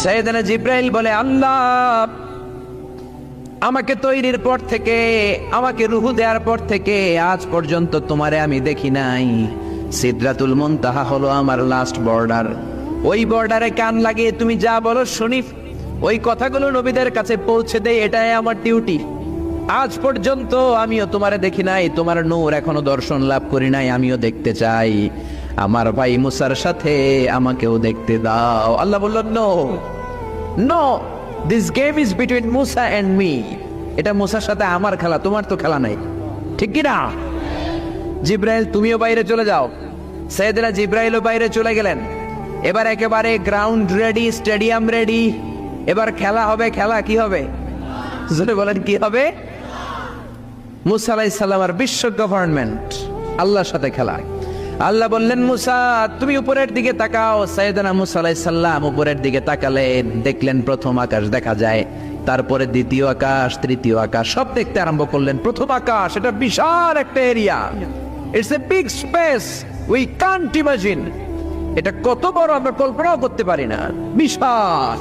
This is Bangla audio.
সাইয়েদনা জিব্রাইল বলে, আল্লাহ আমাকে তৈরির পর থেকে, আমাকে রূহ দেওয়ার পর থেকে আজ পর্যন্ত তোমারে আমি দেখি নাই। সিদরাতুল মুনতাহা হলো আমার লাস্ট বর্ডার। ওই বর্ডারে কান লাগিয়ে তুমি যা বলো শুনি, ওই কথাগুলো নবীদের কাছে পৌঁছে দেই, এটাই আমার ডিউটি। আজ পর্যন্ত আমিও তোমারে দেখি নাই, তোমার নূর এখনো দর্শন লাভ করি নাই, আমিও দেখতে চাই। আমার ভাই মুসার সাথে আমাকেও দেখতে দাও। আল্লাহ বলল, no no, this game is between Musa and me. এটা মুসার সাথে আমার খেলা, তোমার তো খেলা নাই, ঠিক কি না? জিব্রাইল তুমিও বাইরে চলে যাও। সাইয়েদনা জিব্রাইলও বাইরে চলে গেলেন। এবার একেবারে গ্রাউন্ড রেডি, স্টেডিয়াম রেডি। এবার খেলা হবে। খেলা কি হবে? জোরে বলেন, কি হবে? মুসা আলাইহিস সালামের বিশ্ব গভর্নমেন্ট, আল্লাহর সাথে খেলা। আল্লাহ বললেন, মুসা তুমি উপরের দিকে তাকাও। সাইয়েদনা মুসা আলাইহিস সালাম উপরের দিকে তাকালেন, দেখলেন প্রথম আকাশ দেখা যায়, তারপরে দ্বিতীয় আকাশ, তৃতীয় আকাশ, সব দেখতে আরম্ভ করলেন। প্রথম আকাশ, এটা বিশাল একটা area, it's a big space, we can't imagine. এটা কত বড় আমরা কল্পনাও করতে পারি না, বিশাল।